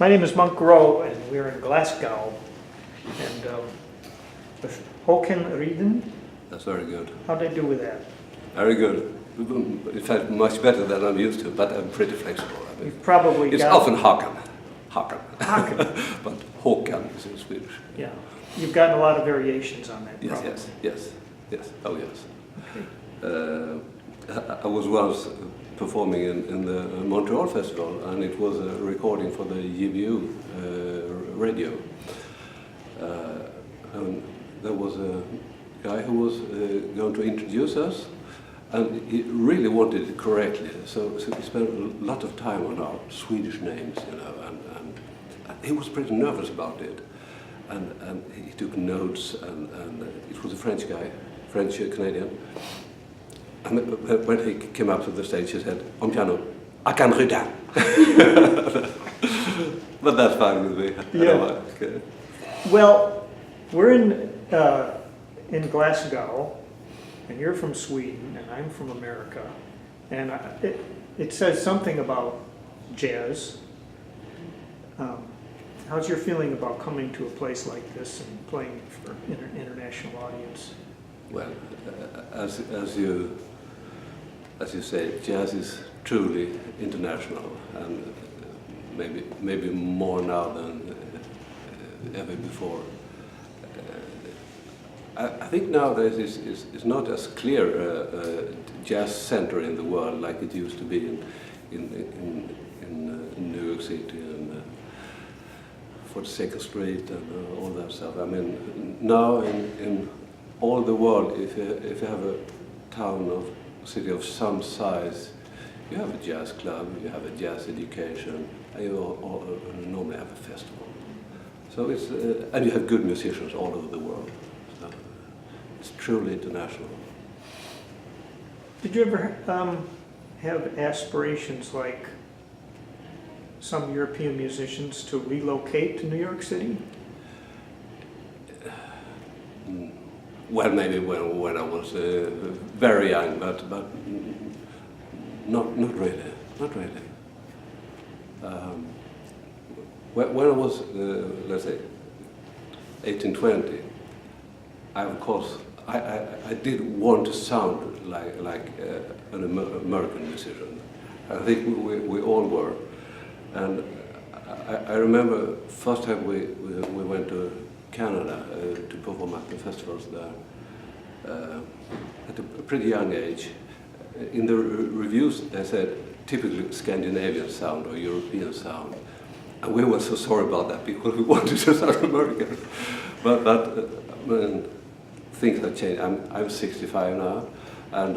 My name is Monk Rowe, and we're in Glasgow. And with Håkan Rydin. That's very good. How'd I do with that? Very good. In fact, much better than I'm used to, but I'm pretty flexible. I mean, You've probably it's got... often Hakan. Hakan. Hakan. But Håkan is in Swedish. Yeah. You've gotten a lot of variations on that, Yes, probably. yes. Oh, yes. Okay. I was once performing in the Montreal Festival, and it was a recording for the GBU radio. And there was a guy who was going to introduce us, and he really wanted it correctly. So he spent a lot of time on our Swedish names, you know, and he was pretty nervous about it. And he took notes, and it was a French guy, French-Canadian. And when he came up to the stage, he said, on piano, Hakan Rydin. But that's fine with me. Yeah. Okay. Well, we're in Glasgow, and you're from Sweden, and I'm from America. And it says something about jazz. How's your feeling about coming to a place like this and playing for an international audience? Well, as you say, jazz is truly international, and maybe more now than ever before. I think nowadays it's not as clear a jazz center in the world like it used to be in New York City and 42nd Street and all that stuff. I mean, now in all the world, if you have a town or city of some size, you have a jazz club, you have a jazz education, and you normally have a festival. So it's and you have good musicians all over the world. So it's truly international. Did you ever have aspirations like some European musicians to relocate to New York City? Well, maybe when I was very young, but not really. When I was, let's say, 18, 20, of course, I did want to sound like an American musician. I think we all were. And I remember first time we went to Canada to perform at the festivals there at a pretty young age. In the reviews they said typically Scandinavian sound or European sound, and we were so sorry about that because we wanted to sound American. But things have changed. I'm 65 now, and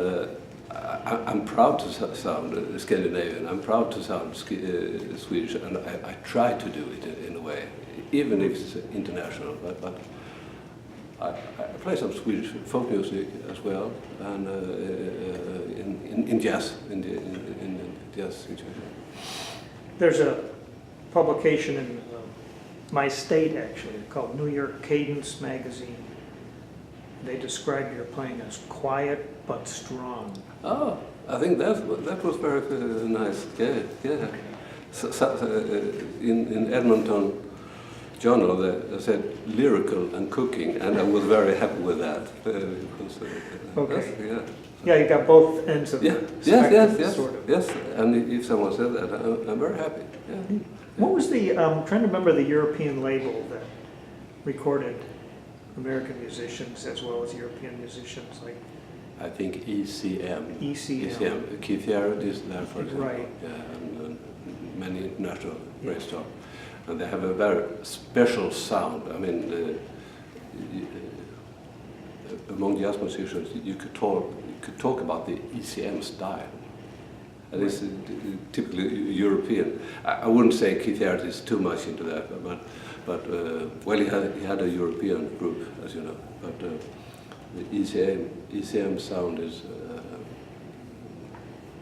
I'm proud to sound Scandinavian. I'm proud to sound Swedish, and I try to do it in a way, even if it's international. But I play some Swedish folk music as well, and in jazz, in the jazz situation. There's a publication in my state, actually, called New York Cadence Magazine. They describe your playing as quiet but strong. Oh, I think that was very nice. Yeah. So, in Edmonton Journal, they said lyrical and cooking, and I was very happy with that. Because, okay. Yeah. Yeah, you got both ends of the spectrum, yes, sort of. yes. And if someone said that, I'm very happy. Yeah. What was the? I'm trying to remember the European label that recorded American musicians as well as European musicians, like. I think ECM. ECM. Keith Jarrett is there, for example. Right. Yeah, and many international great stuff. And they have a very special sound. I mean, among jazz musicians, you could talk about the ECM style. And it's typically European. I wouldn't say Keith Jarrett is too much into that, but well, he had a European group, as you know. But the ECM sound is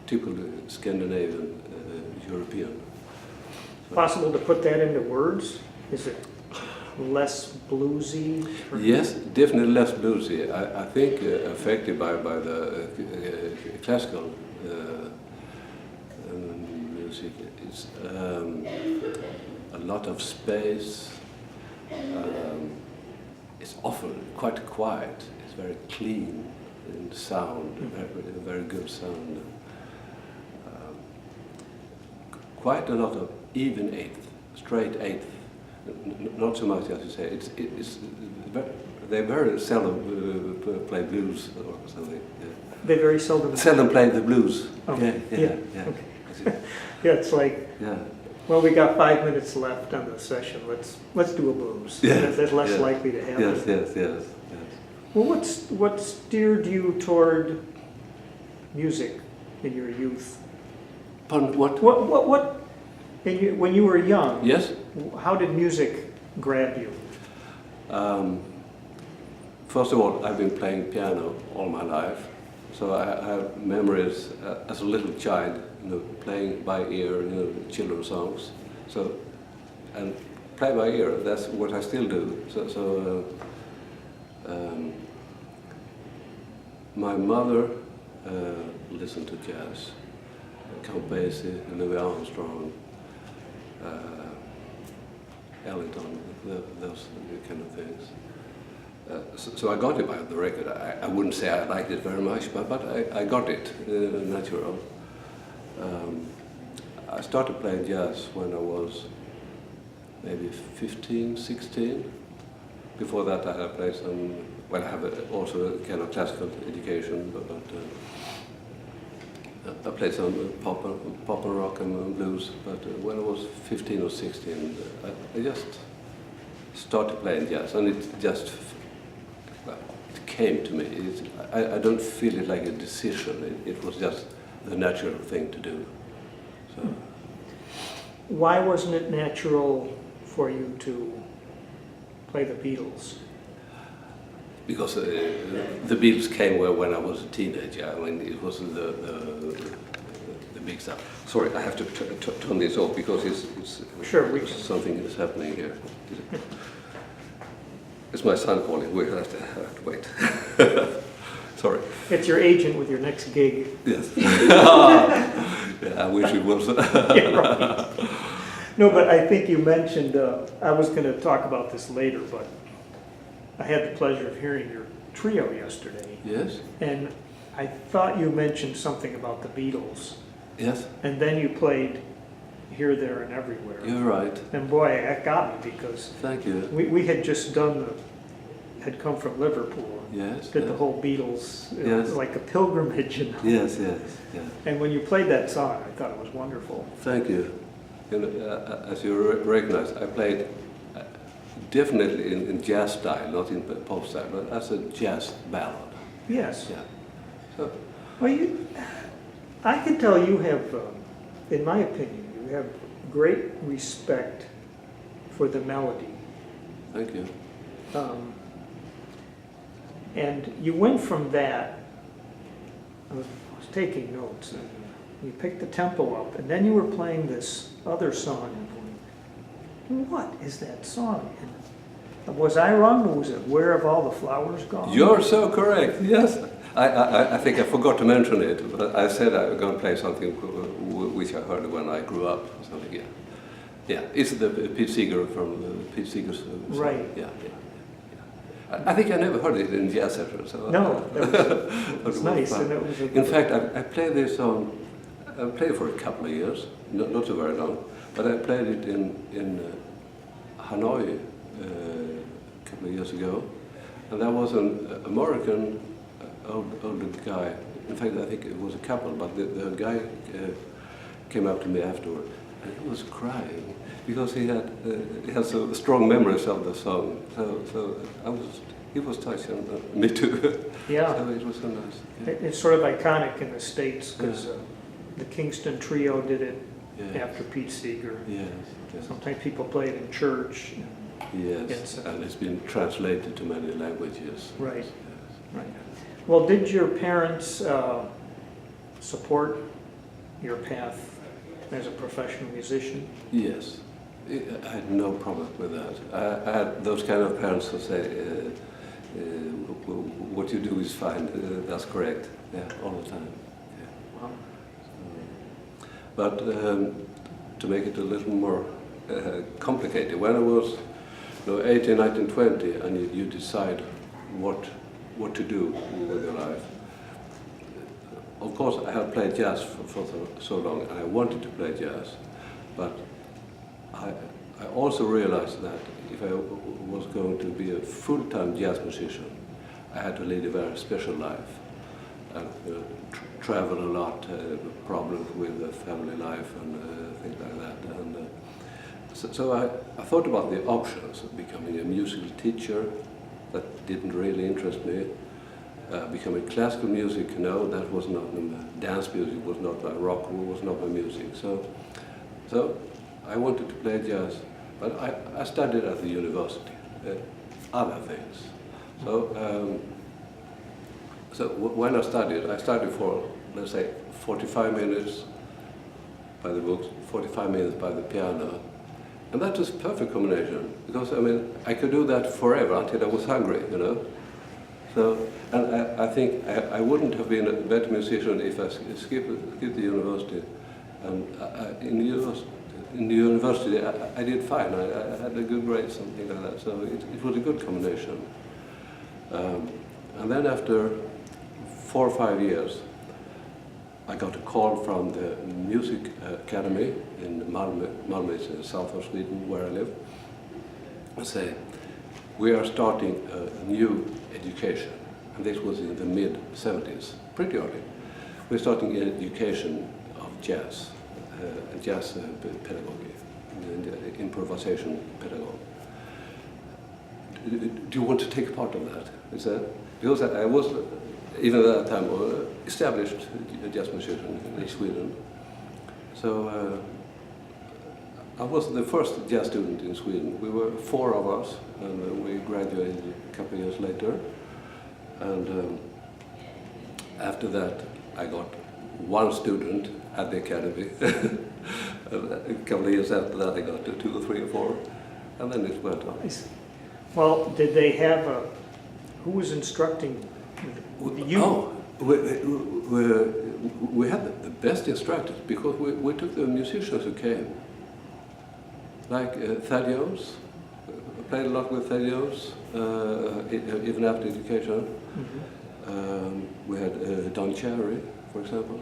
typically Scandinavian, European. Possible to put that into words? Is it less bluesy? Yes, definitely less bluesy. I think affected by the classical music. It's a lot of space. It's often quite quiet. It's very clean in sound, very good sound. Quite a lot of even eighth, straight eighth. Not so much as you say. They very seldom play blues or something. Yeah. They very seldom play the blues. Oh, yeah. Okay. Yeah, it's like, Yeah. well, we got 5 minutes left on the session. Let's do a blues. Yes, That's less yes. likely to happen. Yes. Well, what steered you toward music in your youth? Pardon, what? What when you were young? Yes. How did music grab you? First of all, I've been playing piano all my life, so I have memories as a little child, playing by ear, children's songs. So, and play by ear. That's what I still do. My mother listened to jazz, Count Basie, Louis Armstrong, Ellington, those kind of things. So I got it by the record. I wouldn't say I liked it very much, but I got it natural. I started playing jazz when I was maybe 15, 16. Before that I had played some, well, I have also a kind of classical education, but I played some pop and rock and blues, but when I was 15 or 16, I just started playing jazz, and it just it came to me. I don't feel it like a decision. It was just the natural thing to do. So. Why wasn't it natural for you to play the Beatles? Because the Beatles came when I was a teenager. I mean, it was the big stuff. Sorry, I have to turn this off because it's sure, something is happening here. It's my son calling. We have to wait. Sorry. It's your agent with your next gig. Yes. Yeah, I wish it was. Yeah, right. No, but I think you mentioned, I was going to talk about this later, but I had the pleasure of hearing your trio yesterday. Yes. And I thought you mentioned something about the Beatles. Yes. And then you played Here, There, and Everywhere. You're right. And boy, that got me because thank you. We had just had come from Liverpool. Yes. Did the whole Beatles, yes. Like a pilgrimage. Yes. And when you played that song, I thought it was wonderful. Thank you. As you recognize, I played definitely in jazz style, not in pop style, but as a jazz ballad. Yes. Yeah. So. Well, I can tell you have, in my opinion, you have great respect for the melody. Thank you. And you went from that, I was taking notes, and you picked the tempo up, and then you were playing this other song, and going, what is that song? And was I wrong, or was it Where Have All the Flowers Gone? You're so correct, yes. I think I forgot to mention it, but I said I was going to play something which I heard when I grew up, or something, yeah. Yeah, it's the Pete Seeger from Pete Seeger's song. Right. Yeah. I think I never heard it in jazz session. So no, that was nice. And it was in fact, I played this song. I played it for a couple of years, not so very long, but I played it in Hanoi a couple of years ago, and there was an American older guy. In fact, I think it was a couple, but the guy came up to me afterward, and he was crying because he had so strong memories of the song. So he was touched, and me too. Yeah. So it was so nice. Yeah. It's sort of iconic in the States because the Kingston Trio did it after Pete Seeger. Yes. Sometimes people play it in church. Yes, and it's been translated to many languages. Right. Yes. Right. Well, did your parents support your path as a professional musician? Yes. I had no problem with that. I had those kind of parents who say, what you do is fine, that's correct, all the time. Yeah. Wow. But to make it a little more complicated. When I was 18, 19, 20, and you decide what to do with your life. Of course, I had played jazz for so long, and I wanted to play jazz, but I also realized that if I was going to be a full-time jazz musician, I had to lead a very special life. Travel a lot, problems with the family life and things like that. And so I thought about the options of becoming a musical teacher. That didn't really interest me. Becoming classical music, no, that was not. Dance music was not my rock, was not my music. So I wanted to play jazz, but I studied at the university, other things. So when I studied for, let's say, 45 minutes by the books, 45 minutes by the piano. And that was a perfect combination, because I could do that forever until I was hungry, So, and I think I wouldn't have been a better musician if I skipped the university. And in the university, I did fine. I had a good grade, something like that. So it was a good combination. And then after 4 or 5 years, I got a call from the music academy in Malmö. Malmö is in the south of Sweden, where I live. And say, we are starting a new education. And this was in the mid-70s, pretty early. We're starting an education of jazz, jazz pedagogy, and improvisation pedagogy. Do you want to take part of that? Is that? Because I was, even at that time, established jazz musician in Sweden. So I was the first jazz student in Sweden. We were 4 of us, and we graduated a couple of years later. And after that, I got 1 student at the academy. A couple of years after that, I got 2 or 3 or 4, and then it went on. Well, did they have who was instructing you? Oh, we had the best instructors, because we took the musicians who came. Like Fillius, played a lot with Fillius, even after education. Mm-hmm. We had Don Cherry, for example.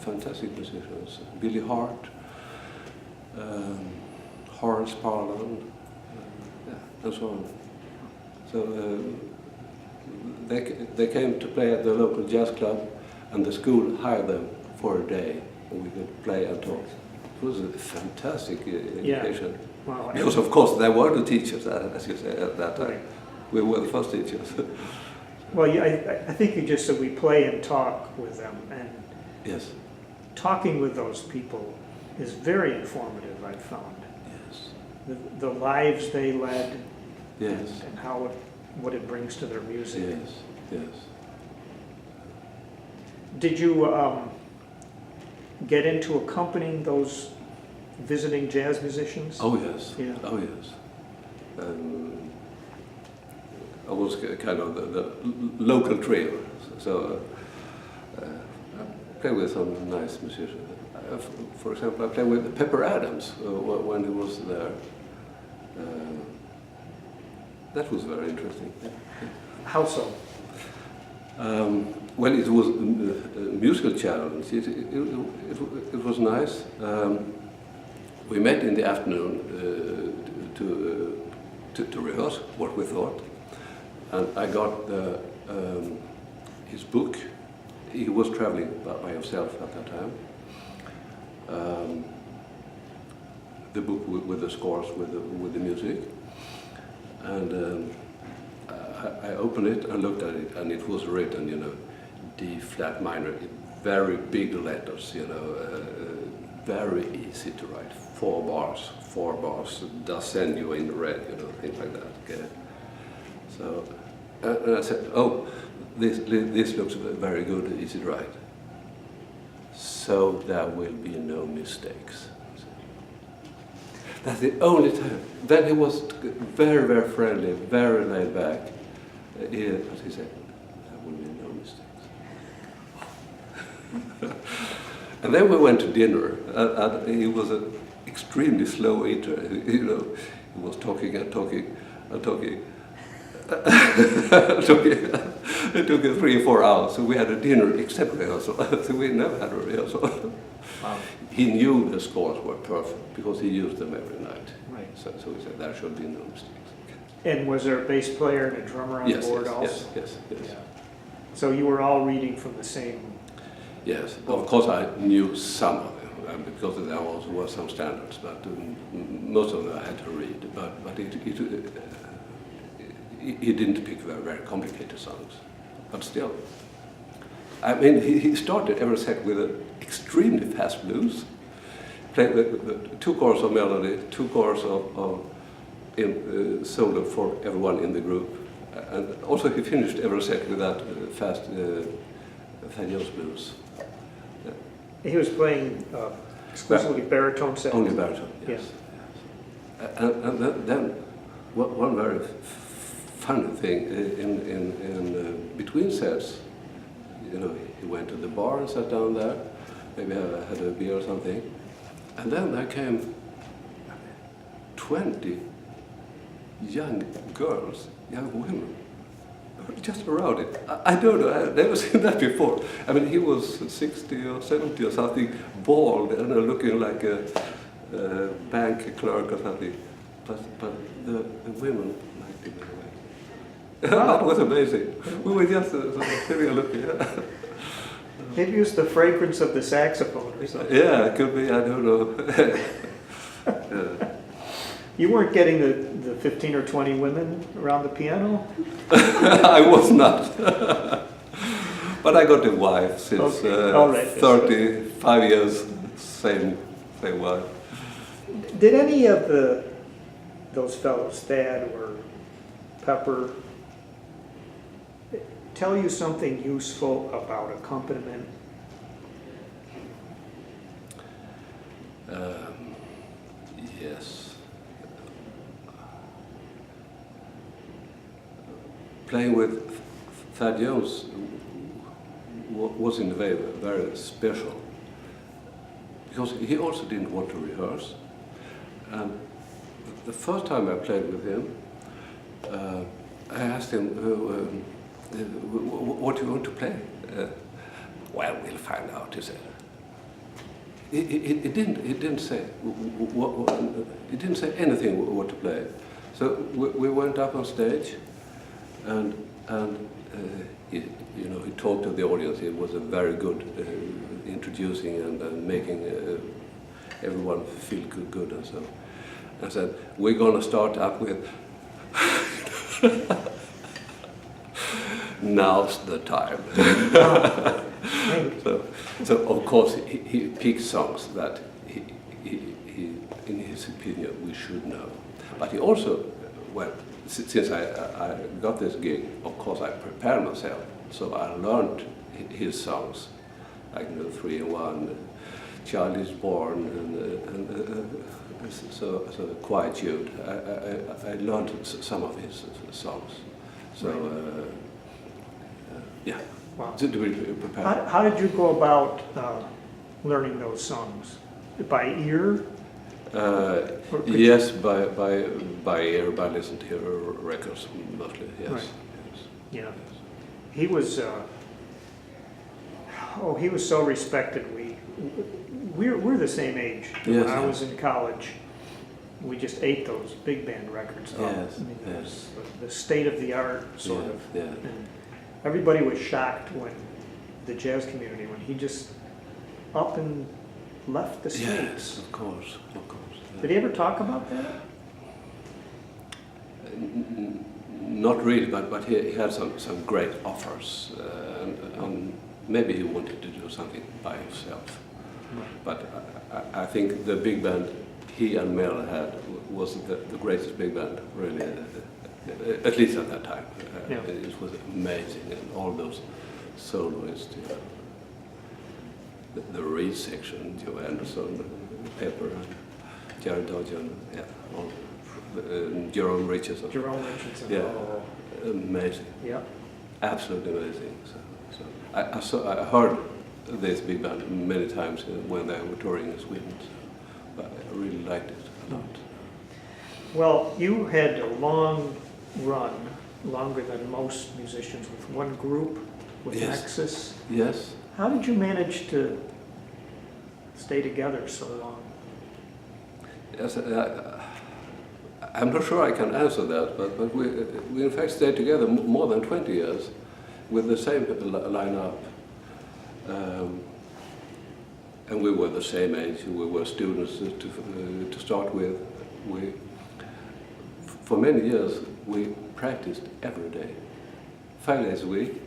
Fantastic musicians. Billy Hart, Horace Parlan, and so on. So they came to play at the local jazz club, and the school hired them for a day, and we could play and talk. It was a fantastic education. Yeah. Wow. Because of course there were the teachers, as you say, at that time. Right. We were the first teachers. Well, I think you just said we play and talk with them, and yes, talking with those people is very informative, I've found. Yes. The lives they led. Yes. And how what it brings to their music. Yes. Yes. Did you get into accompanying those visiting jazz musicians? Oh yes. Yeah. Oh yes. I was kind of the local trio, so I played with some nice musicians. For example, I played with Pepper Adams when he was there. That was very interesting. How so? Well, it was a musical challenge. It was nice. We met in the afternoon to rehearse what we thought, and I got his book. He was traveling by himself at that time. The book with the scores, with the music, and I opened it and looked at it, and it was written, D flat minor, in very big letters, very easy to write. 4 bars, Dassenio in red, things like that. Okay. So, and I said, oh, this looks very good, easy to write. So there will be no mistakes. That's the only time. Then he was very, very friendly, very laid back. As he said, there will be no mistakes. And then we went to dinner, and he was an extremely slow eater. You know, he was talking and talking and talking. It took 3 or 4 hours. So we had a dinner except rehearsal. So we never had a rehearsal. Wow. He knew the scores were perfect because he used them every night. Right. So he said there should be no mistakes. And was there a bass player and a drummer on board also? Yes. Yeah. So you were all reading from the same. Yes, of course I knew some of them because there also were some standards, but most of them I had to read. But he didn't pick very complicated songs. But still, I mean, he started every set with an extremely fast blues, played the 2 chords of melody, 2 chords of solo for everyone in the group, and also he finished every set with that fast Fillius blues. He was playing exclusively baritone sets. Only baritone, yes. And then one very funny thing in between sets, you know, he went to the bar and sat down there, maybe had a beer or something, and then there came 20 young girls, young women, just around it. I don't know, I've never seen that before. I mean, he was 60 or 70 or something, bald and looking like a bank clerk or something. But the women liked him anyway. That was amazing. We were just sort of sitting looking. Maybe it was the fragrance of the saxophone or something. Yeah, it could be, I don't know. You weren't getting the 15 or 20 women around the piano? I was not. But I got a wife since 35 years, same wife. Did any of those fellows, Thad or Pepper, tell you something useful about accompaniment? Yes. Playing with Thad Jones was in a way very special because he also didn't want to rehearse. And the first time I played with him, I asked him, what do you want to play? Well, we'll find out, he said. He didn't say anything what to play. So we went up on stage, and he talked to the audience. He was a very good introducing and making everyone feel good and so. I said, we're going to start up with Now's the time. So of course he picked songs that he, in his opinion, we should know. But he also, well, since I got this gig, of course I prepared myself. So I learned his songs, like 3-in-1, Child is Born, and so Quietude. I learned some of his songs. So yeah. Wow. To be prepared. How did you go about learning those songs? By ear? Yes, by ear, by listening to her records mostly. Yes. Right. Yes. Yeah. Yes. He was. He was so respected. We're the same age. Yes, when I was in college, we just ate those big band records. Yes. I mean, it Yes. was the state of the art sort Yeah, of. yeah. And everybody was shocked when the jazz community, when he just up and left the States. Yes, of course. Yeah. Did he ever talk about that? Not really, but he had some great offers, and maybe he wanted to do something by himself. Right. But I think the big band he and Mel had was the greatest big band, really, at least at that time. Yeah. It was amazing, and all those soloists, the Reed section, Joe Anderson, Pepper, and Jared Dodgen, yeah, all, Jerome Richardson. Jerome Richardson. Yeah, Oh. amazing. Yeah. Absolutely amazing. So I heard this big band many times when they were touring in Sweden. So, but really liked it a lot. Well, you had a long run, longer than most musicians, with one group, with Yes. Nexus. Yes. How did you manage to stay together so long? Yes, I'm not sure I can answer that, but we in fact stayed together more than 20 years with the same lineup. And we were the same age. We were students to start with. For many years, we practiced every day, 5 days a week,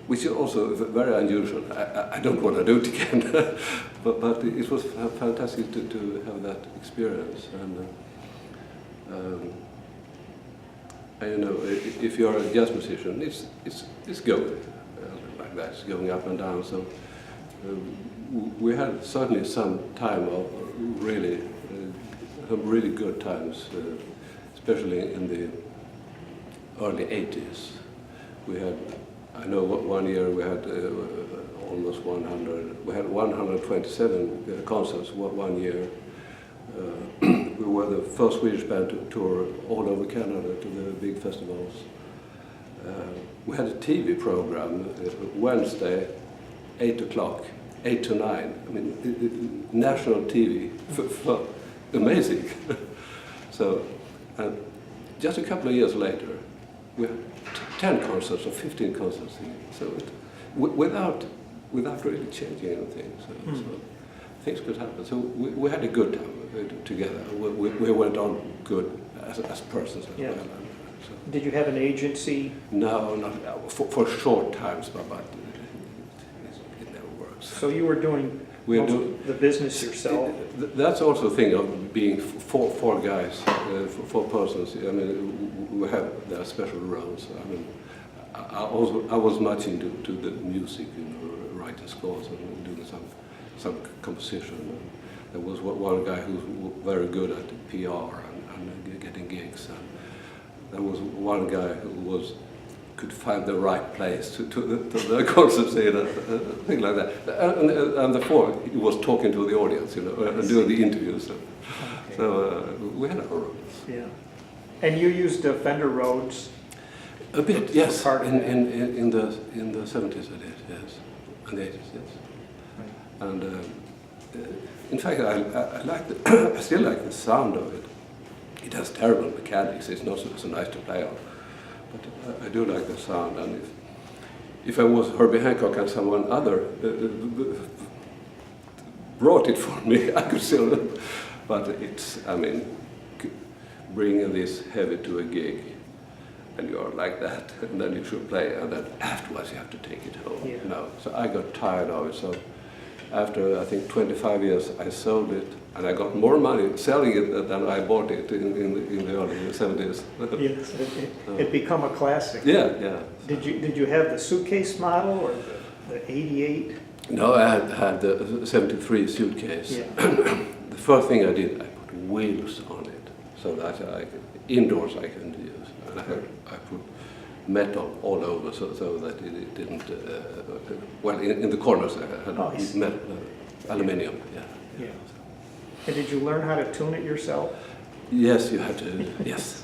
which is also very unusual. I don't want to do it again, but it was fantastic to have that experience. And you know, if you're a jazz musician, it's going like that, it's going up and down. So we had certainly some time of really good times, especially in the early 80s. We had, I know one year we had almost 100, we had 127 concerts one year. We were the first Swedish band to tour all over Canada to the big festivals. We had a TV program Wednesday, 8 o'clock, 8 to 9. I mean, national TV, amazing. So, just a couple of years later, we had 10 concerts or 15 concerts a year. So, without really changing anything. So things could happen. So we had a good time together. We went on good as persons as well. So, did you have an agency? no, not for short times, but it never works. So you were doing most of the business yourself? That's also a thing of being four guys, four persons. I mean, we have their special roles. I mean, I was much into the music, you know, writing scores and doing some composition. There was one guy who was very good at PR and getting gigs. And there was one guy who could find the right place to the concert scene and things like that. And the fourth, he was talking to the audience, you know, and doing the interviews. So we had our roles. Yeah. And you used Fender Rhodes? A bit, yes. Part of in the 70s I did, yes, and the 80s, yes. Right. And in fact, I like I still like the sound of it. It has terrible mechanics. It's not so nice to play on, but I do like the sound. And if I was Herbie Hancock and someone other brought it for me, I could still. But it's, I mean, bringing this heavy to a gig. And you're like that, and then you should play, and then afterwards you have to take it home. Yeah. No, so I got tired of it. So after I think 25 years, I sold it, and I got more money selling it than I bought it in the early 70s. Yes, it become a classic. Yeah, yeah. Did you have the suitcase model or the 88? No, I had the 73 suitcase. Yeah. The first thing I did, I put wheels on it, so that indoors I can use. And I put metal all over so that it didn't, well, in the corners I had metal, aluminium, yeah. Yeah. And did you learn how to tune it yourself? Yes, you had to, yes,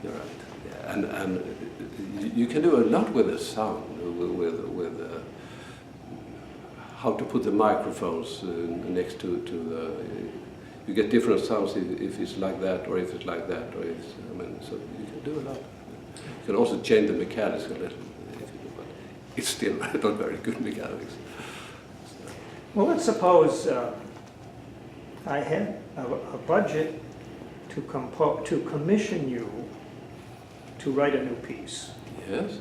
you're right. Yeah. And you can do a lot with the sound, with how to put the microphones next to the, you get different sounds if it's like that or if it's like that, or if, I mean, so you can do a lot. You can also change the mechanics a little, but it's still not very good mechanics. So. Well, let's suppose I had a budget to commission you to write a new piece. Yes.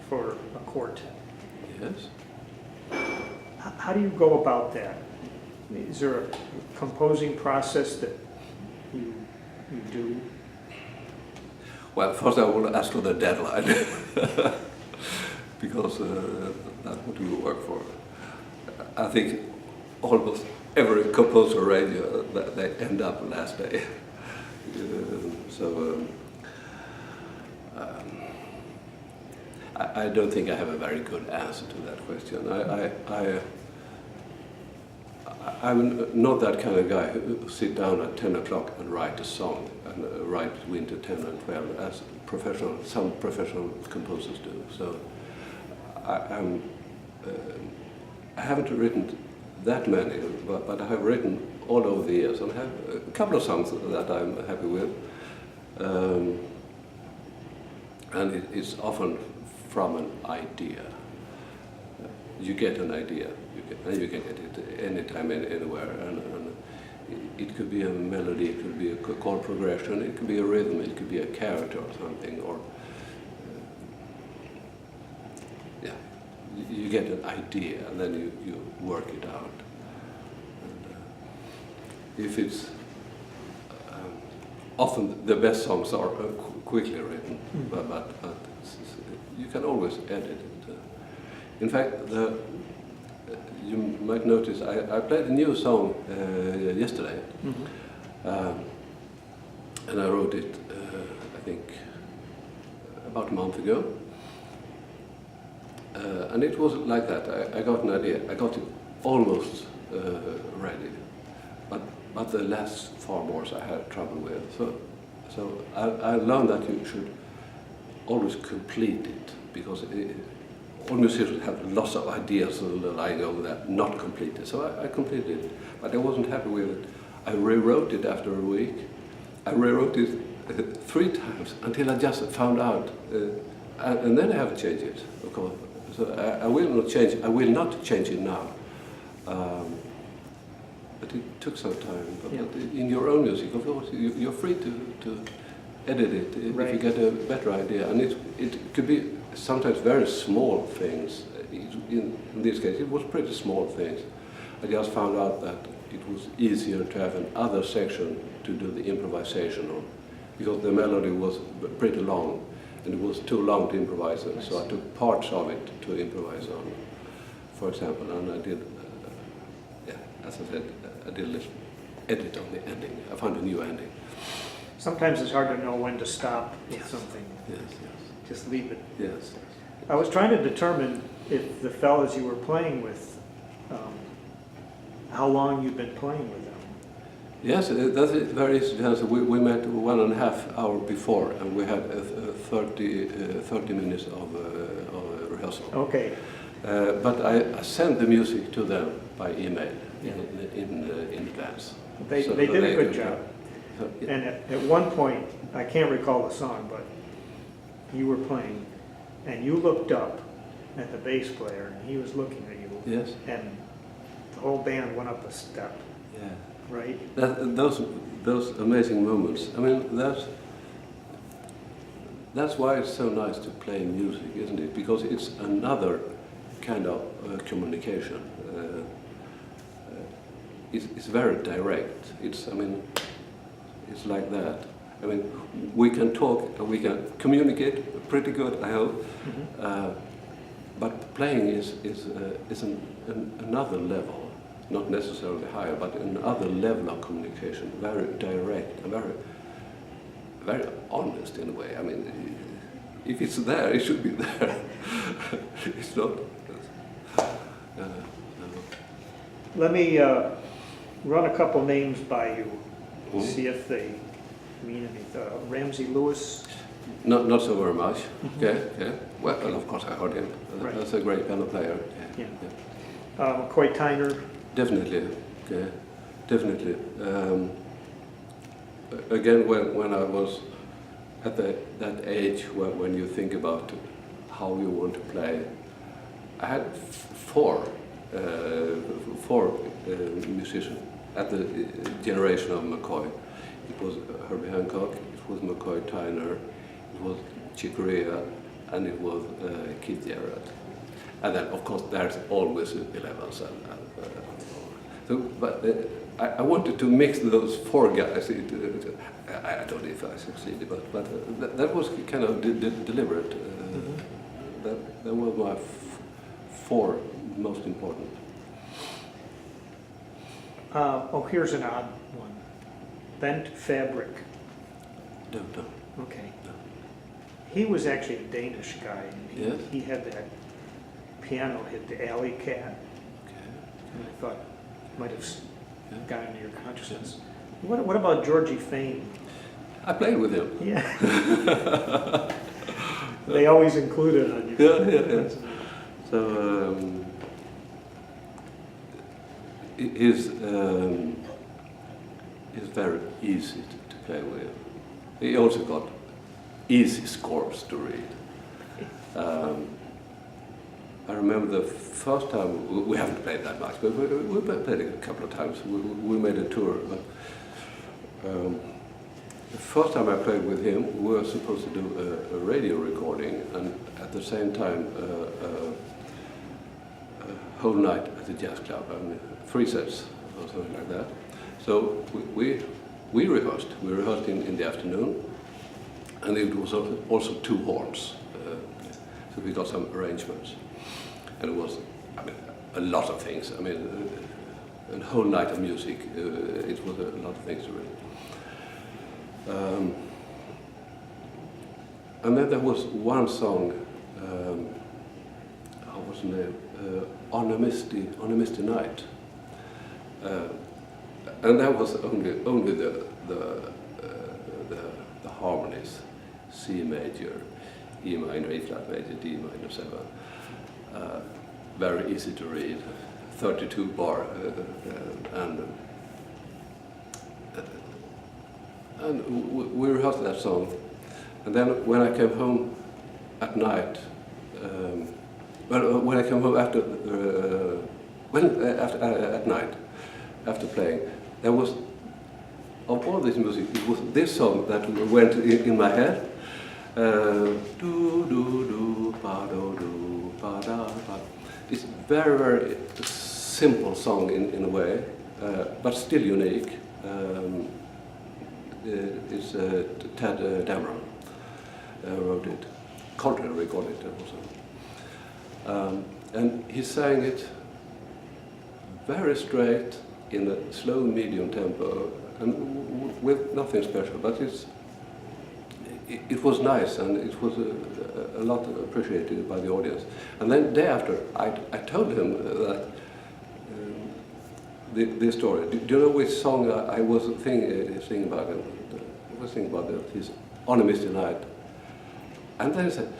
For a quartet. Yes. How do you go about that? Is there a composing process that you do? Well, first I will ask for the deadline, because that's what we work for. I think almost every composer radio, they end up last day. I don't think I have a very good answer to that question. I'm not that kind of guy who sit down at 10 o'clock and write a song and write between 10 and 12 as some professional composers do. So I haven't written that many, but I have written all over the years and have a couple of songs that I'm happy with. And it's often from an idea. You get an idea, and you can get it anytime, anywhere. And it could be a melody, it could be a chord progression, it could be a rhythm, it could be a character or something, or yeah, you get an idea and then you work it out. And, if it's often the best songs are quickly written, but you can always edit it. In fact, you might notice I played a new song yesterday, and I wrote it, I think, about a month ago. And it was like that. I got an idea. I got it almost ready, but the last 4 bars I had trouble with. So I learned that you should always complete it, because all musicians have lots of ideas lying over there, not completed. So I completed it, but I wasn't happy with it. I rewrote it after a week. I rewrote it 3 times until I just found out, and then I have changed it, of course. So I will not change. I will not change it now. But it took some time. But in your own music, of course, you're free to edit it if you get a better idea. And it could be sometimes very small things. In this case, it was pretty small things. I just found out that it was easier to have another section to do the improvisation on, because the melody was pretty long, and it was too long to improvise on. So I took parts of it to improvise on, for example, and I did, as I said, I did a little edit on the ending. I found a new ending. Sometimes it's hard to know when to stop with something. Yes. Just leave it. Yes. I was trying to determine if the fellows you were playing with, how long you've been playing with them. Yes, that's very easy to answer. We met 1.5 hours before, and we had 30 minutes of rehearsal. Okay. But I sent the music to them by email in advance. They did a good job. And at one point, I can't recall the song, but you were playing, and you looked up at the bass player, and he was looking at you. Yes. And the whole band went up a step. Yeah. Right? Those amazing moments. I mean, that's why it's so nice to play music, isn't it? Because it's another kind of communication. It's very direct. It's like that. I mean, we can talk and we can communicate pretty good, I hope. But playing is another level. Not necessarily higher, but another level of communication, very direct and very honest in a way. I mean, if it's there, it should be there. It's not. Let me run a couple names by you, see if they mean anything. Ramsey Lewis? Not so very much. Okay. Well, of course I heard him. Right. That's a great piano player. Yeah. McCoy Tyner? Definitely, okay, definitely. Again, when I was at that age when you think about how you want to play, I had four musicians at the generation of McCoy. It was Herbie Hancock, it was McCoy Tyner, it was Chick Corea, and it was Keith Jarrett. And then, of course, there's always Bill Evans. But I wanted to mix those 4 guys. I don't know if I succeeded, but that was kind of deliberate. That was my 4 most important. Here's an odd one. Bent Fabric. No. Okay. No. He was actually a Danish guy. Yes. He had that piano hit, the Alley Cat. Okay. And I thought, might have gotten into your consciousness. What about Georgie Fame? I played with him. Yeah. They always include it on your Yeah. So he's very easy to play with. He also got easy scores to read. I remember the first time, we haven't played that much, but we played it a couple of times. We made a tour. But, the first time I played with him, we were supposed to do a radio recording, and at the same time, a whole night at the jazz club, 3 sets or something like that. So we rehearsed. We rehearsed in the afternoon, and it was also 2 horns. So we got some arrangements, and it was, a lot of things. A whole night of music. It was a lot of things to read. And then there was one song, how was the name? On a Misty Night. And that was only the harmonies, C major, E minor, E flat major, D minor 7. Very easy to read, 32 bar, and we rehearsed that song. And then when I came home at night, when I came home after at night, after playing, there was, of all this music, it was this song that went in my head. Do do do ba do do ba da ba. It's very, very simple song in a way, but still unique. It's Ted Dameron wrote it. Coltrane recorded it also. And he sang it very straight in a slow medium tempo, and with nothing special, but it was nice, and it was a lot appreciated by the audience. And then day after, I told him that this story. Do you know which song I was thinking about? I was thinking about his On a Misty Night. And then he said,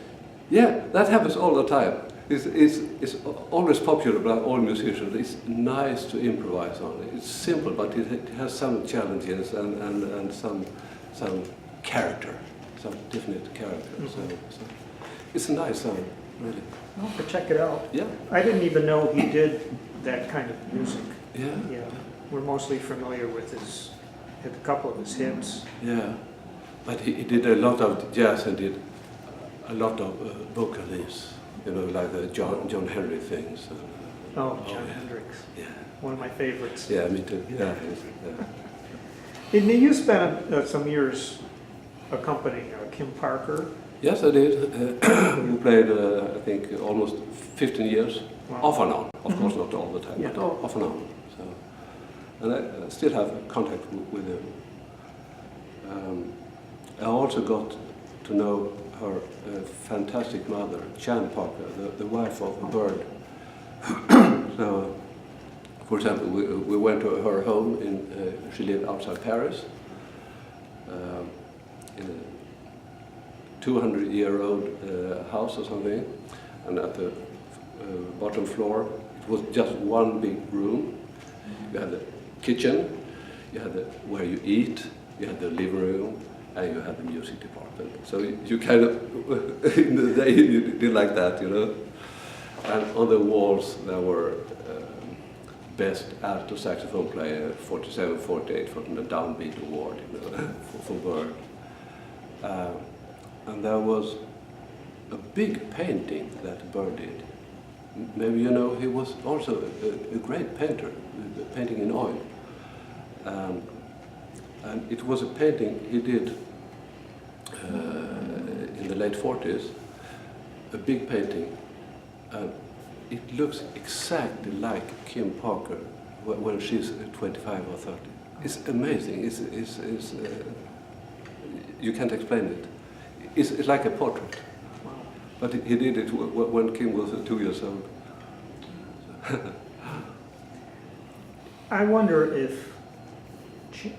yeah, that happens all the time. It's always popular by all musicians. It's nice to improvise on it. It's simple, but it has some challenges and some character, some definite character. Mm-hmm. So it's a nice song, really. I'll have to check it out. Yeah. I didn't even know he did that kind of music. Yeah. Yeah, we're mostly familiar with a couple of his hits. Yeah, but he did a lot of jazz and did a lot of vocalists, like the John Henry things. John Hendricks. Yeah. One of my favorites. Yeah, me too. Yeah. And you spent some years accompanying Kim Parker. Yes, I did. We played, I think, almost 15 years, Wow. off and on. Of course, not all the time, Yeah. but off and on. So, and I still have contact with him. I also got to know her fantastic mother, Chan Parker, the wife of a bird. So, for example, we went to her home she lived outside Paris, in a 200-year-old house or something, and at the bottom floor, it was just one big room. You had the kitchen, you had where you eat, you had the living room, and you had the music department. So you kind of, in the day, you did like that, And on the walls, there were best alto saxophone player, 47, 48 from the Downbeat Award, for Bird. And there was a big painting that Bird did. Maybe you know, he was also a great painter, painting in oil. And it was a painting he did in the late 40s, a big painting. It looks exactly like Kim Parker when she's 25 or 30. It's amazing. You can't explain it. It's like a portrait. Wow. But he did it when Kim was 2 years old. I wonder if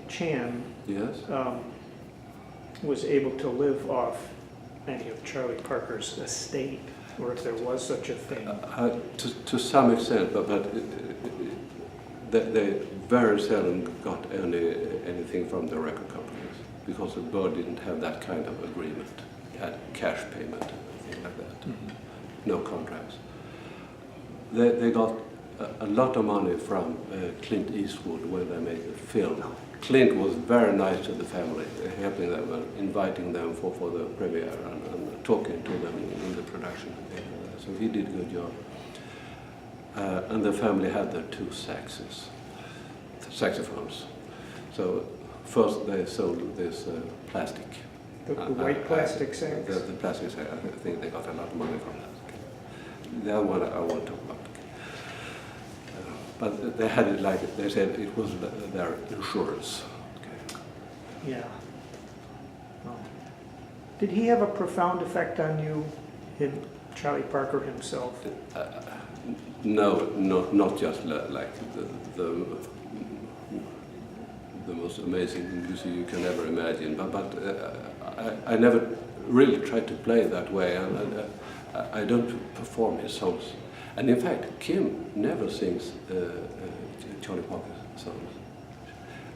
Chan Yes. was able to live off any of Charlie Parker's estate, or if there was such a thing. To some extent, but they very seldom got anything from the record companies because the board didn't have that kind of agreement. It had cash payment, things like that. Mm-hmm. No contracts. They got a lot of money from Clint Eastwood when they made the film. Clint was very nice to the family, helping them and inviting them for the premiere and talking to them in the production. So he did a good job. And the family had their two saxophones. So first they sold this plastic. The white plastic sax? The plastic sax, I think they got a lot of money from that. The other one I won't talk about. But they had it like, they said it was their insurance. Okay. Yeah. Oh. Did he have a profound effect on you, Charlie Parker himself? No, not just like the most amazing music you can ever imagine, but I never really tried to play that way, and I don't perform his songs. And in fact, Kim never sings Charlie Parker songs.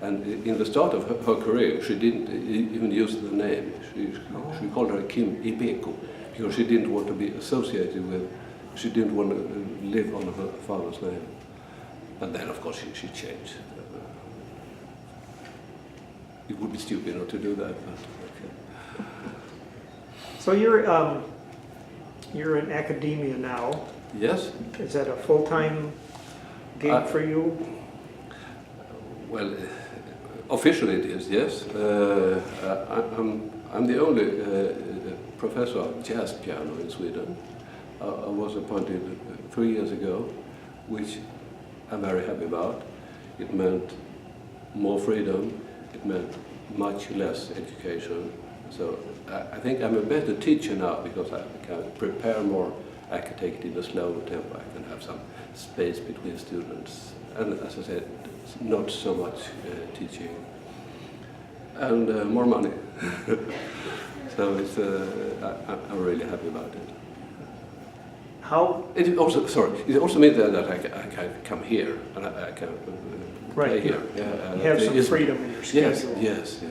And in the start of her career, she didn't even use the name. She called her Kim Ibeko because she didn't want to be associated with, she didn't want to live on her father's name. But then, of course, she changed. It would be stupid not to do that, but okay. So you're in academia now. Yes? Is that a full-time gig for you? Well, officially it is, yes. I'm the only professor of jazz piano in Sweden. I was appointed 3 years ago, which I'm very happy about. It meant more freedom, it meant much less education. So I think I'm a better teacher now because I can prepare more. I can take it in a slower tempo. I can have some space between students. And as I said, not so much teaching. And more money. So it's, I'm really happy about it. How? It also means that I can come here and I can play here. Yeah, you have some freedom in your schedule. Yes.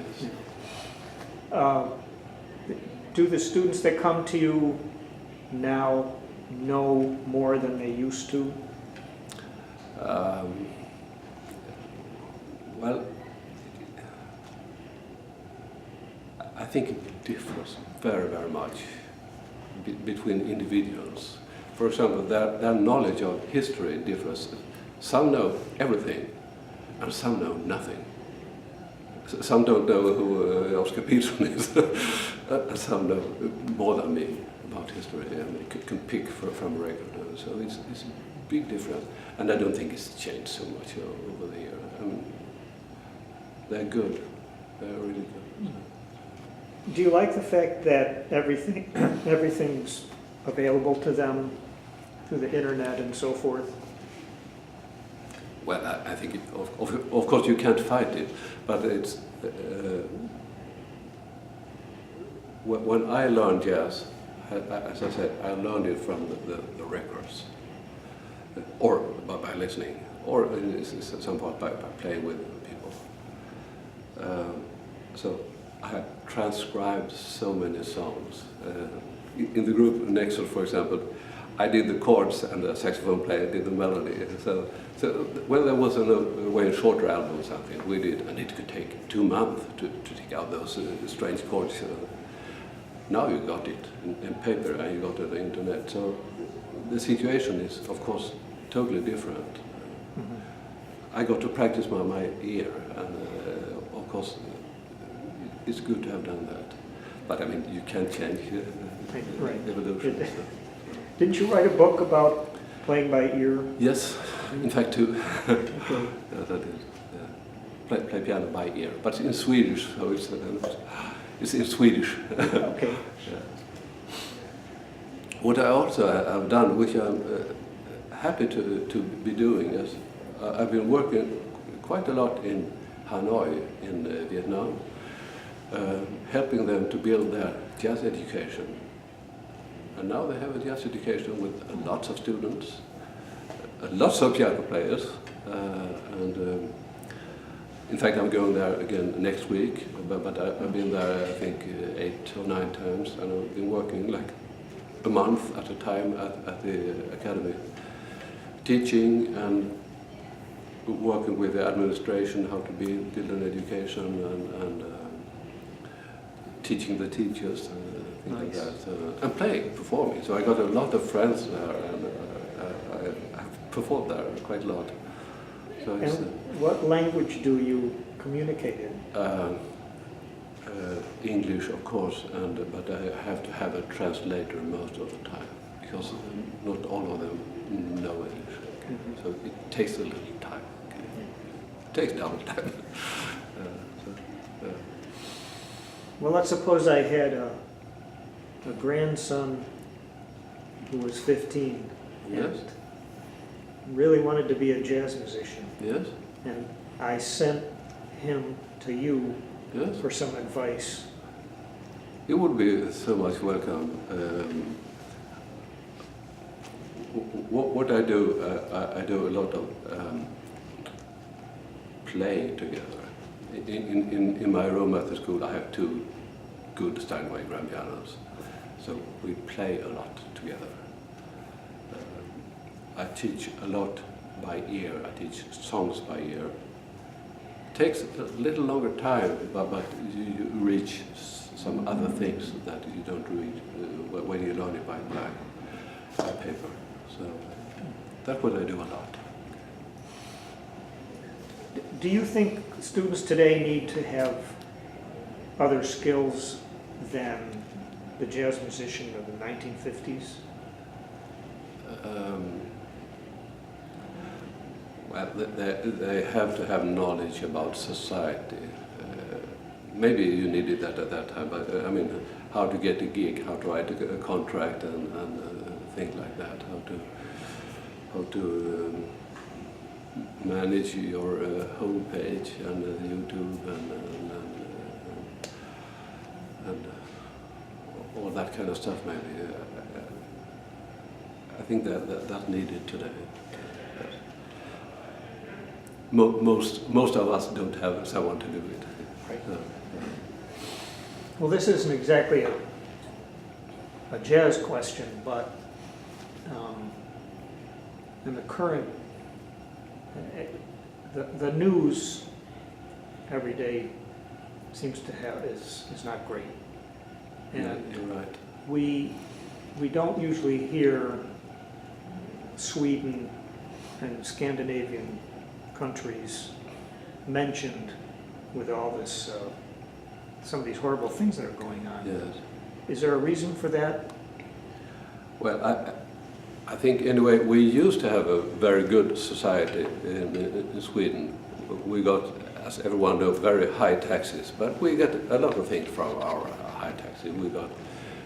Do the students that come to you now know more than they used to? Well, I think it differs very, very much between individuals. For example, their knowledge of history differs. Some know everything, and some know nothing. Some don't know who Oscar Peterson is, and some know more than me about history, and they can pick from a record. So it's a big difference, and I don't think it's changed so much over the years. I mean, they're good. They're really good. Do you like the fact that everything's available to them through the internet and so forth? Well, I think, of course, you can't fight it, but it's when I learned jazz, as I said, I learned it from the records, or by listening, or in some part by playing with people. So I have transcribed so many songs. In the group Nexus, for example, I did the chords and the saxophone player did the melody. So when there was a way shorter album or something, we did, and it could take 2 months to take out those strange chords. Now you got it in paper and you got it on the internet. So the situation is, of course, totally different. Mm-hmm. I got to practice my ear, and of course, it's good to have done that. But I mean, you can't change evolution. Didn't you write a book about playing by ear? Yes, in fact, 2. Okay. Yes, I did. Yeah. Play piano by ear, but in Swedish, so it's in Swedish. Okay. Yeah. What I also have done, which I'm happy to be doing, is I've been working quite a lot in Hanoi in Vietnam, helping them to build their jazz education. And now they have a jazz education with lots of students, lots of piano players, and in fact I'm going there again next week, but I've been there I think 8 or 9 times, and I've been working like a month at a time at the academy, teaching and working with the administration how to build an education and teaching the teachers and things like that, and playing, performing. So I got a lot of friends there, and I've performed there quite a lot. So it's, what language do you communicate in? English, of course, but I have to have a translator most of the time because not all of them know English. So it takes a little time. It takes double time. Well, let's suppose I had a grandson who was 15 Yes. and really wanted to be a jazz musician. Yes. And I sent him to you Yes. for some advice. You would be so much welcome. What I do, I do a lot of playing together. In my room at the school, I have 2 good Steinway grand pianos, so we play a lot together. I teach a lot by ear. I teach songs by ear. Takes a little longer time, but you reach some other things that you don't reach when you learn it by paper. So that's what I do a lot. Do you think students today need to have other skills than the jazz musician of the 1950s? Well, they have to have knowledge about society. Maybe you needed that at that time, but I mean, how to get a gig, how to write a contract, and things like that. How to manage your homepage and YouTube and all that kind of stuff. Maybe I think that's needed today. Most of us don't have someone to do it. Right. Well, this isn't exactly a jazz question, but in the current, the news every day seems to have is not great. And Yeah, you're right. we don't usually hear Sweden and Scandinavian countries mentioned with all this, some of these horrible things that are going on. Yes. Is there a reason for that? Well, I think anyway we used to have a very good society in Sweden. We got, as everyone knows, very high taxes, but we get a lot of things from our high taxes. We got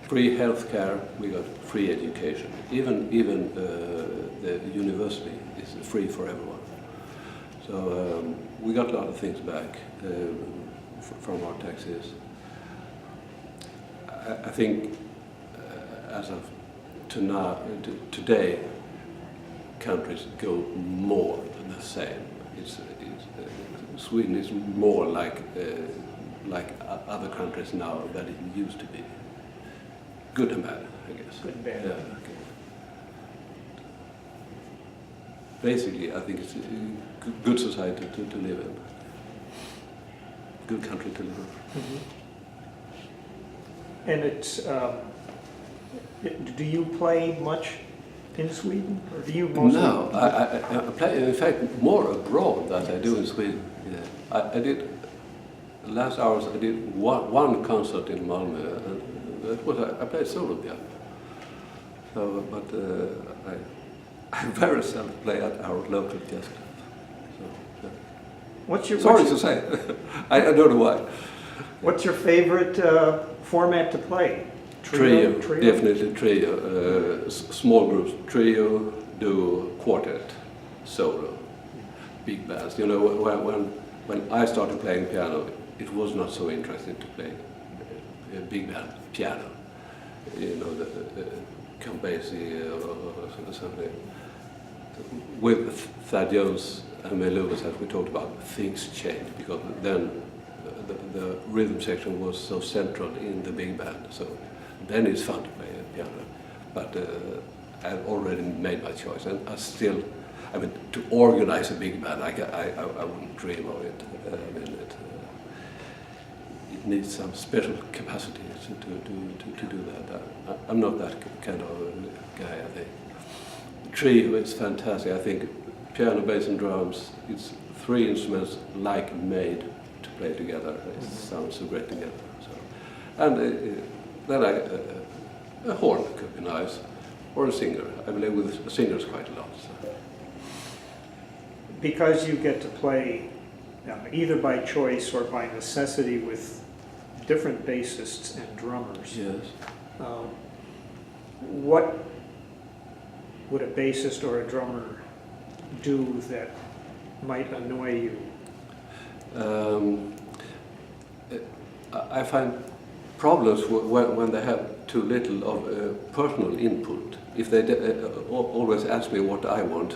free health care, we got free education. Even the university is free for everyone. So we got a lot of things back from our taxes. I think as of today, countries go more than the same. Sweden is more like other countries now than it used to be. Good and bad, I guess. Good and bad. Yeah. Okay. Basically, I think it's a good society to live in. Good country to live in. Mm-hmm. And it's, do you play much in Sweden, or do you mostly? No, I play, in fact, more abroad than I do in Sweden. Yeah. I did, last hours I did one concert in Malmö, and that was, I played solo piano. So, but I very seldom play at our local jazz club. So, yeah. Sorry to say, I don't know why. What's your favorite format to play? Trio, definitely trio. Small groups, trio, duo, quartet, solo. big bands. You know, when I started playing piano, it was not so interesting to play a big band piano. You know, the Campesi or something. With Thad Jones and May Lewis, as we talked about, things changed because then the rhythm section was so central in the big band. So then it's fun to play piano. But I've already made my choice, and I mean, to organize a big band, I wouldn't dream of it. I mean, it needs some special capacity to do that. I'm not that kind of guy, I think. Trio is fantastic. I think piano, bass and drums, it's three instruments like made to play together. It sounds so great together. So. And then a horn could be nice, or a singer. I believe with singers quite a lot. So. Because you get to play either by choice or by necessity with different bassists and drummers. Yes. What would a bassist or a drummer do that might annoy you? I find problems when they have too little of personal input. If they always ask me what I want.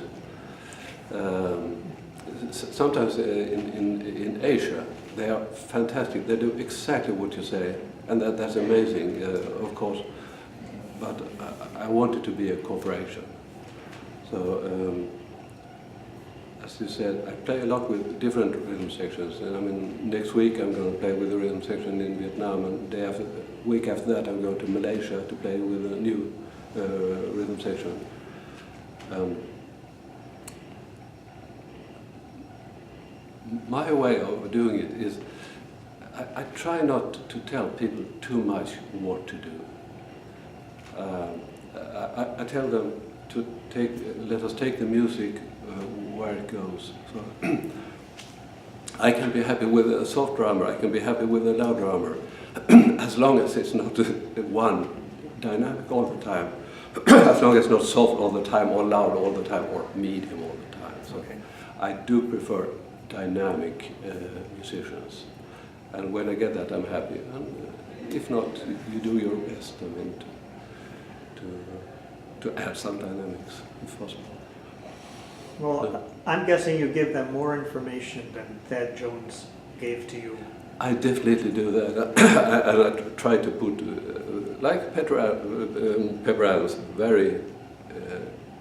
Sometimes in Asia they are fantastic. They do exactly what you say, and that's amazing, of course. But I want it to be a cooperation. So, as you said, I play a lot with different rhythm sections. And I mean, next week I'm going to play with the rhythm section in Vietnam, and week after that I'm going to Malaysia to play with a new rhythm section. My way of doing it is I try not to tell people too much what to do. I tell them to let us take the music where it goes. So I can be happy with a soft drummer, I can be happy with a loud drummer, as long as it's not one dynamic all the time, as long as it's not soft all the time, or loud all the time, or medium all the time. So okay. I do prefer dynamic musicians, and when I get that, I'm happy. And if not, you do your best. I mean, to add some dynamics, if possible. Well, I'm guessing you give them more information than Thad Jones gave to you. I definitely do that, and I try to put, like Pepper Adams, very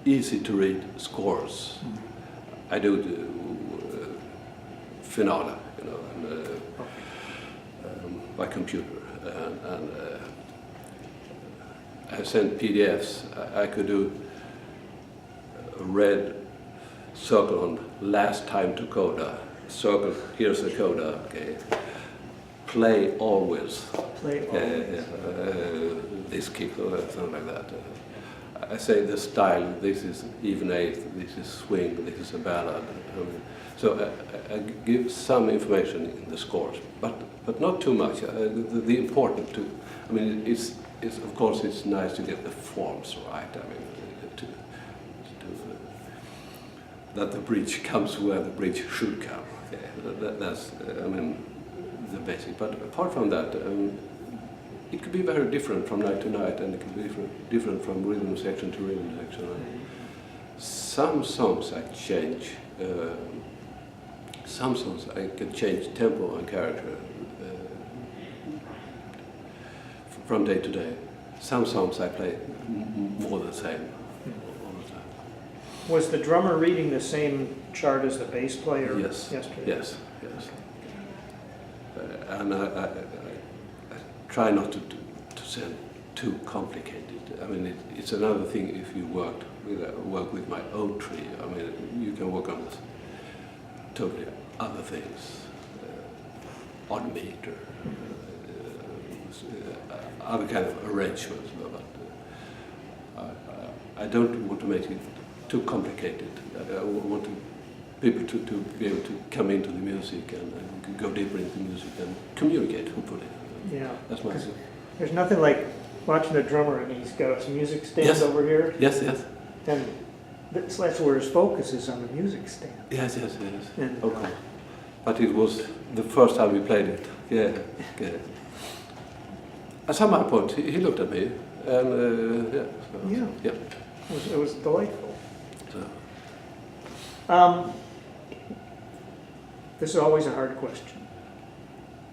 easy to read scores. I do the finale, you know, and, by computer, and I sent PDFs. I could do a red circle on last time to coda, circle, here's the coda, okay. Play always. Play always. This kick or something like that. I say the style, this is even eighth, this is swing, this is a ballad. So I give some information in the scores, but not too much. The important to, I mean, it's of course it's nice to get the forms right. I mean, that the bridge comes where the bridge should come. Okay. That's I mean, the basic. But apart from that, it could be very different from night to night, and it could be different from rhythm section to rhythm section. Some songs I change. Some songs I can change tempo and character from day to day. Some songs I play more the same all the time. Was the drummer reading the same chart as the bass player yesterday? Yes. And I try not to sound too complicated. I mean, it's another thing if you work with my own tree. I mean, you can work on totally other things, odd meter, other kind of arrangements. But I don't want to make it too complicated. I want people to be able to come into the music and go deeper into the music and communicate, hopefully. Yeah. That's my thing. There's nothing like watching a drummer and he's got his music stand over here. Yes. And That's where his focus is, on the music stand. Yes. And, Okay. But it was the first time we played it. Yeah. At some point, he looked at me, and yeah. It was delightful. So. This is always a hard question.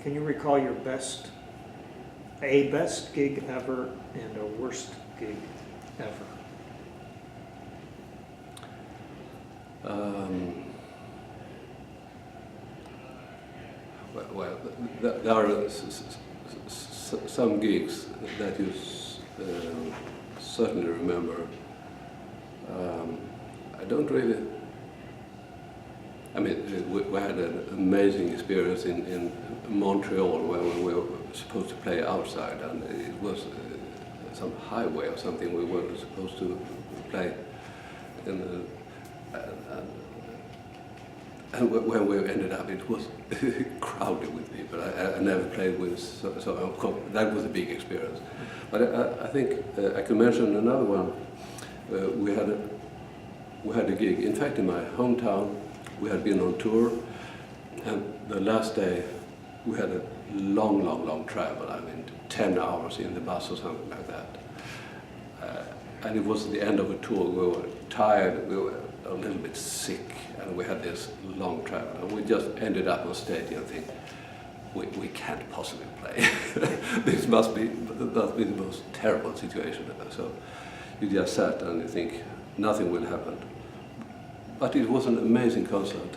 Can you recall your best gig ever and a worst gig ever? Well, there are some gigs that you certainly remember. I don't really. I mean, we had an amazing experience in Montreal where we were supposed to play outside, and it was some highway or something we were supposed to play in. And when we ended up, it was crowded with people. I never played with, so of course, that was a big experience. But I think I can mention another one. We had a gig, in fact, in my hometown. We had been on tour, and the last day we had a long travel. I mean, 10 hours in the bus or something like that. And it was the end of a tour. We were tired, we were a little bit sick, and we had this long travel. And we just ended up on stage and think, we can't possibly play. This must be the most terrible situation ever. So you just sat and you think nothing will happen. But it was an amazing concert.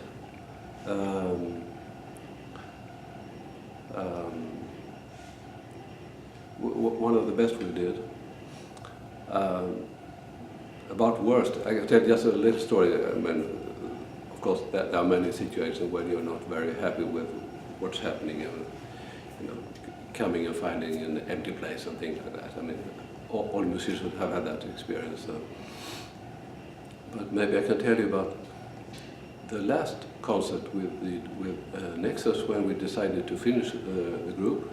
One of the best we did. About worst, I can tell just a little story. I mean, of course, there are many situations when you're not very happy with what's happening, and coming and finding an empty place and things like that. I mean, all musicians have had that experience. So. But maybe I can tell you about the last concert with Nexus, when we decided to finish the group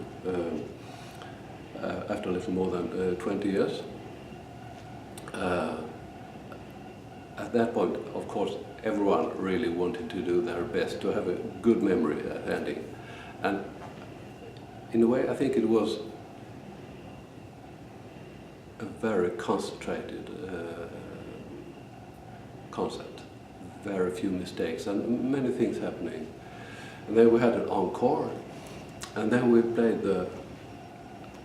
after a little more than 20 years. At that point, of course, everyone really wanted to do their best to have a good memory at ending. And in a way, I think it was a very concentrated concert. Very few mistakes and many things happening. And then we had an encore, and then we played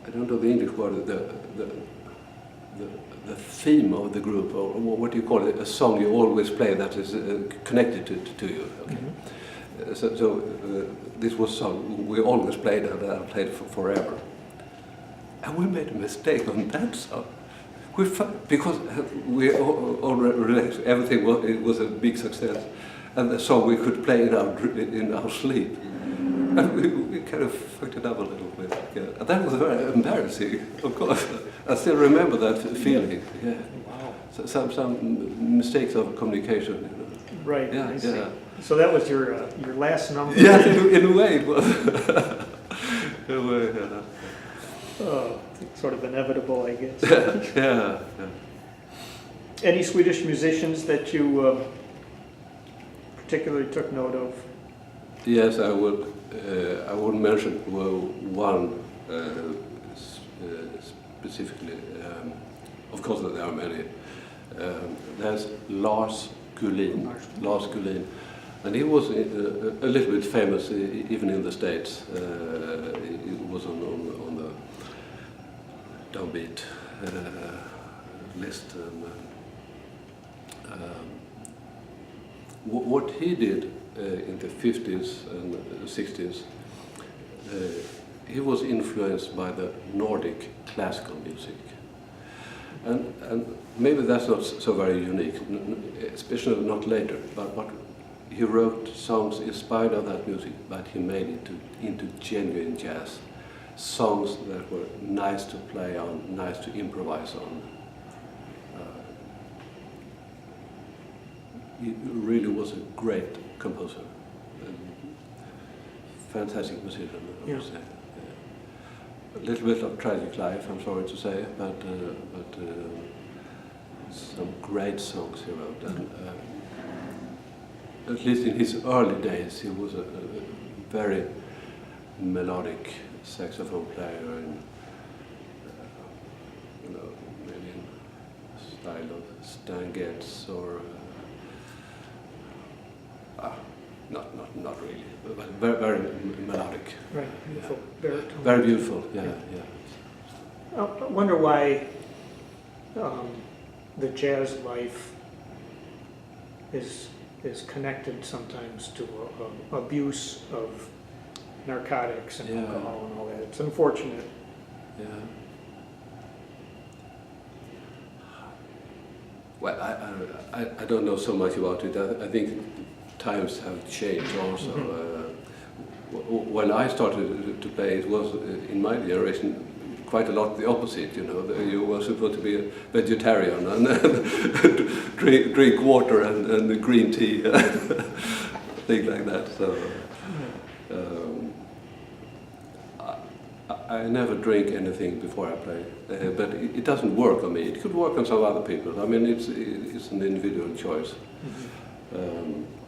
I don't know the English word, the theme of the group, or what do you call it, a song you always play that is connected to you. Okay. Mm-hmm. So this was a song we always played, and I played forever. And we made a mistake on that song. Because we all realized everything was a big success, and the song we could play in our sleep, and we kind of fucked it up a little bit. Yeah. And that was very embarrassing, of course. I still remember that feeling. Yeah. Wow. So, some mistakes of communication. Right. Yeah. I see. So that was your last number. Yeah, in a way it was. In a way, yeah. Oh, sort of inevitable, I guess. Yeah. Any Swedish musicians that you particularly took note of? Yes, I would mention one specifically. Of course, there are many. There's Lars Gullin, and he was a little bit famous even in the States. He was on the downbeat list. What he did in the 50s and 60s, he was influenced by the Nordic classical music. And maybe that's not so very unique, especially not later, but he wrote songs inspired of that music, but he made it into genuine jazz. Songs that were nice to play on, nice to improvise on. He really was a great composer, fantastic musician, I would say. Yeah. A little bit of tragic life, I'm sorry to say, but some great songs he wrote, and at least in his early days, he was a very melodic saxophone player, and maybe in style of Stan Getz or not really, but very, very melodic. Right, beautiful baritone. Very beautiful, yeah. I wonder why the jazz life is connected sometimes to abuse of narcotics and alcohol and all that. It's unfortunate. Yeah. Well, I don't know so much about it. I think times have changed also. When I started to play, it was in my generation quite a lot the opposite. You were supposed to be a vegetarian and drink water and green tea, things like that. So I never drink anything before I play, but it doesn't work on me. It could work on some other people. I mean, it's an individual choice.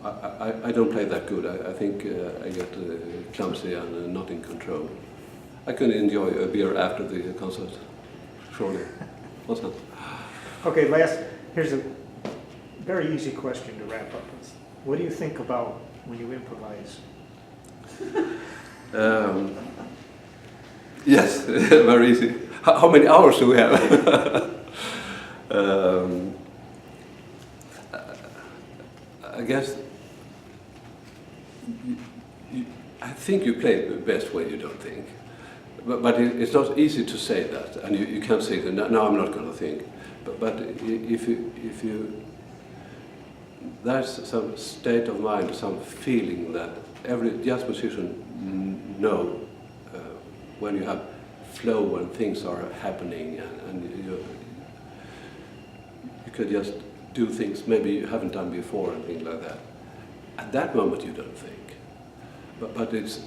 I don't play that good. I think I get clumsy and not in control. I can enjoy a beer after the concert, surely. What's that? Okay, here's a very easy question to wrap up with. What do you think about when you improvise? Yes, very easy. How many hours do we have? I guess I think you play best when you don't think. But it's not easy to say that, and you can't say that. No, I'm not going to think. But if you, there's some state of mind, some feeling that every jazz musician know when you have flow, when things are happening, and you could just do things maybe you haven't done before and things like that. At that moment, you don't think. But it's.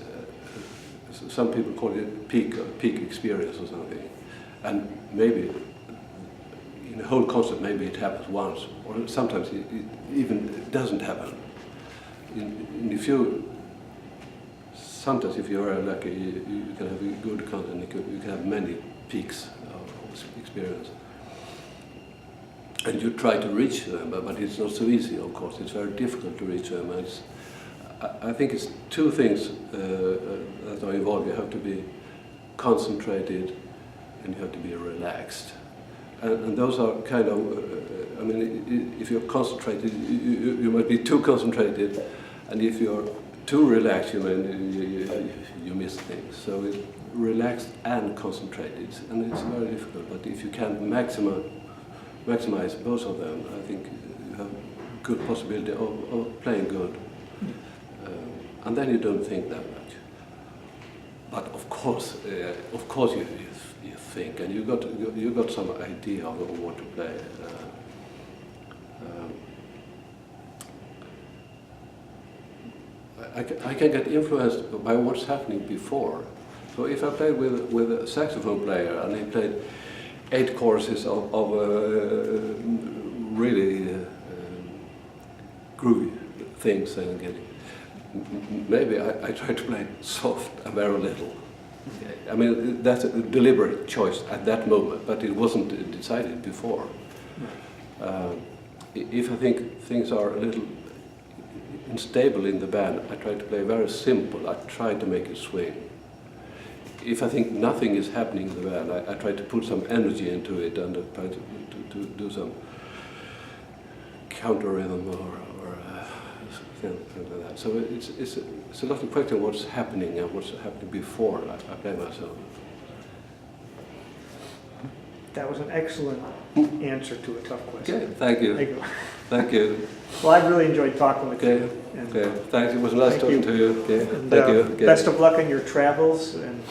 Some people call it peak experience or something, and maybe in a whole concert maybe it happens once, or sometimes it even doesn't happen. Sometimes if you are lucky, you can have a good concert, and you can have many peaks of experience, and you try to reach them, but it's not so easy. Of course, it's very difficult to reach them. I think it's two things that are involved. You have to be concentrated and you have to be relaxed. And those are kind of, I mean, if you're concentrated, you might be too concentrated, and if you're too relaxed, you miss things. So it's relaxed and concentrated, and it's very difficult. But if you can maximize both of them, I think you have good possibility of playing good. And then you don't think that much. But of course you think, and you got some idea of what to play. I can get influenced by what's happening before. So if I played with a saxophone player and he played 8 choruses of really groovy things, and maybe I try to play soft and very little. I mean, that's a deliberate choice at that moment, but it wasn't decided before. If I think things are a little unstable in the band, I try to play very simple. I try to make it swing. If I think nothing is happening in the band, I try to put some energy into it and try to do some counter rhythm or things like that. So it's a lot of question what's happening and what's happening before I play myself. That was an excellent answer to a tough question. Okay, thank you. Thank you. Thank you. Well, I really enjoyed talking with Okay. you. And Okay, thanks. It was nice talking to you. Okay, and, thank you. Okay. Best of luck in your travels and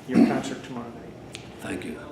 your concert tomorrow night. Thank you.